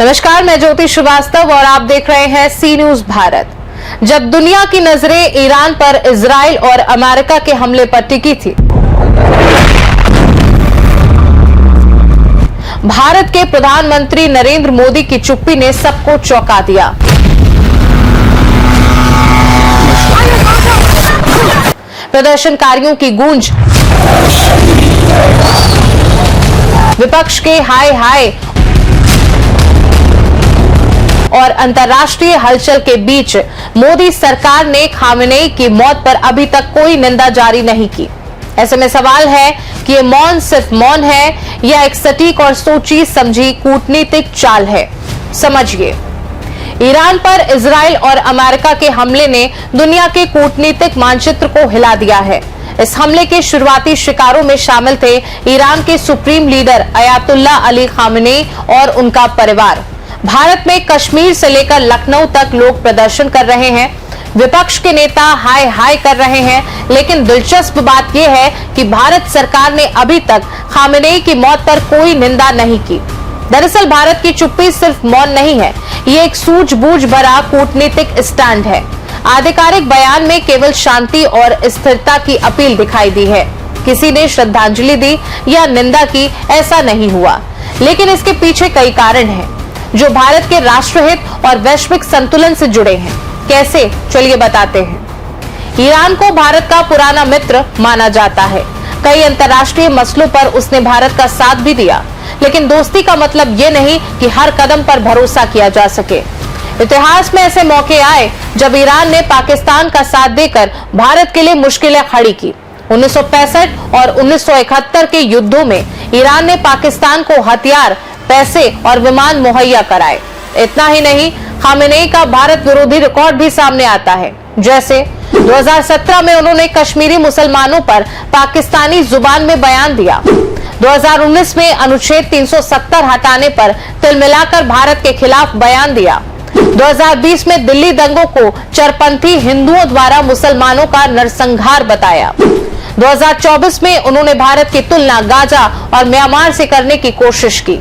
नमस्कार, मैं ज्योति श्रीवास्तव और आप देख रहे हैं सी न्यूज भारत। जब दुनिया की नजरें ईरान पर इजराइल और अमेरिका के हमले पर टिकी थी, भारत के प्रधानमंत्री नरेंद्र मोदी की चुप्पी ने सबको चौंका दिया। प्रदर्शनकारियों की गूंज, विपक्ष के हाय हाय और अंतर्राष्ट्रीय हलचल के बीच मोदी सरकार ने खामेनेई की मौत पर अभी तक कोई निंदा जारी नहीं की। ऐसे में सवाल है कि ये मौन सिर्फ मौन है या एक सटीक और सोची समझी कूटनीतिक चाल है। समझिए, ईरान पर इजराइल और अमेरिका के हमले ने दुनिया के कूटनीतिक मानचित्र को हिला दिया है। इस हमले के शुरुआती शिकारों में शामिल थे ईरान के supreme leader Ayatollah Ali Khamenei और उनका परिवार। भारत में कश्मीर से लेकर लखनऊ तक लोग प्रदर्शन कर रहे हैं, विपक्ष के नेता हाय हाय कर रहे हैं, लेकिन दिलचस्प बात यह है कि भारत सरकार ने अभी तक खामेनेई की मौत पर कोई निंदा नहीं की। दरअसल भारत की चुप्पी सिर्फ मौन नहीं है, ये एक सूझबूझ भरा कूटनीतिक स्टैंड है। आधिकारिक बयान में केवल शांति और स्थिरता की अपील दिखाई दी है। किसी ने श्रद्धांजलि दी या निंदा की, ऐसा नहीं हुआ। लेकिन इसके पीछे कई कारण हैं जो भारत के राष्ट्रहित और वैश्विक संतुलन से जुड़े हैं। कैसे, चलिए बताते हैं। ईरान को भारत का पुराना मित्र माना जाता है। कई अंतर्राष्ट्रीय मसलों पर उसने भारत का साथ भी दिया, लेकिन दोस्ती का मतलब ये नहीं कि हर कदम पर भरोसा किया जा सके। इतिहास में ऐसे मौके आए जब ईरान ने पाकिस्तान का साथ देकर भारत के लिए मुश्किलें खड़ी की। 1965 और 1971 के युद्धों में ईरान ने पाकिस्तान को हथियार, पैसे और विमान मुहैया कराए। इतना ही नहीं, खामेनेई का भारत विरोधी रिकॉर्ड भी सामने आता है। जैसे 2017 में उन्होंने कश्मीरी मुसलमानों पर पाकिस्तानी जुबान में बयान दिया। 2019 में अनुच्छेद 370 हटाने पर तिलमिलाकर भारत के खिलाफ बयान दिया। 2020 में दिल्ली दंगों को चरपंथी हिंदुओं द्वारा मुसलमानों का नरसंहार बताया। 2024 में उन्होंने भारत की तुलना गाजा और म्यांमार से करने की कोशिश की।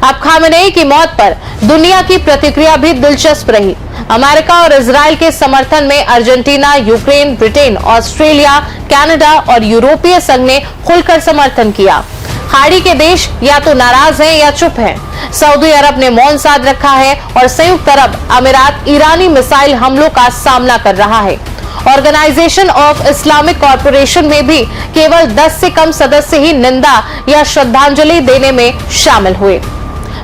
अब खामेनेई की मौत पर दुनिया की प्रतिक्रिया भी दिलचस्प रही। अमेरिका और इजराइल के समर्थन में Argentina, Ukraine, Britain, Australia, Canada और यूरोपीय संघ ने खुलकर समर्थन किया। खाड़ी के देश या तो नाराज हैं या चुप हैं। सऊदी अरब ने मौन साध रखा है और संयुक्त अरब अमीरात ईरानी मिसाइल हमलों का सामना कर रहा है। ऑर्गेनाइजेशन ऑफ इस्लामिक कॉर्पोरेशन में भी केवल 10 से कम सदस्य ही निंदा या श्रद्धांजलि देने में शामिल हुए।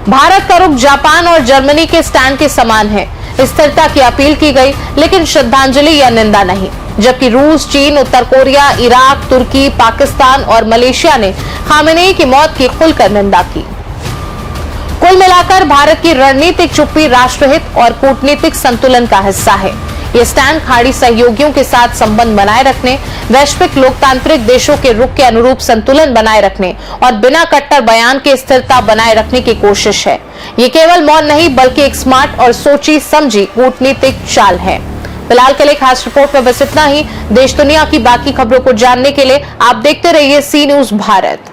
भारत का रुख जापान और जर्मनी के स्टैंड के समान है। स्थिरता की अपील की गई, लेकिन श्रद्धांजलि या निंदा नहीं। जबकि रूस, चीन, उत्तर कोरिया, इराक, तुर्की, पाकिस्तान और मलेशिया ने खामेनेई की मौत की खुलकर निंदा की। कुल मिलाकर भारत की रणनीतिक चुप्पी राष्ट्रहित और कूटनीतिक संतुलन का हिस्सा है। ये स्टैंड खाड़ी सहयोगियों के साथ संबंध बनाए रखने, वैश्विक लोकतांत्रिक देशों के रुख के अनुरूप संतुलन बनाए रखने और बिना कट्टर बयान के स्थिरता बनाए रखने की कोशिश है। ये केवल मौन नहीं, बल्कि एक स्मार्ट और सोची समझी कूटनीतिक चाल है। फिलहाल के लिए खास रिपोर्ट में बस इतना ही। देश दुनिया की बाकी खबरों को जानने के लिए आप देखते रहिए सी न्यूज भारत।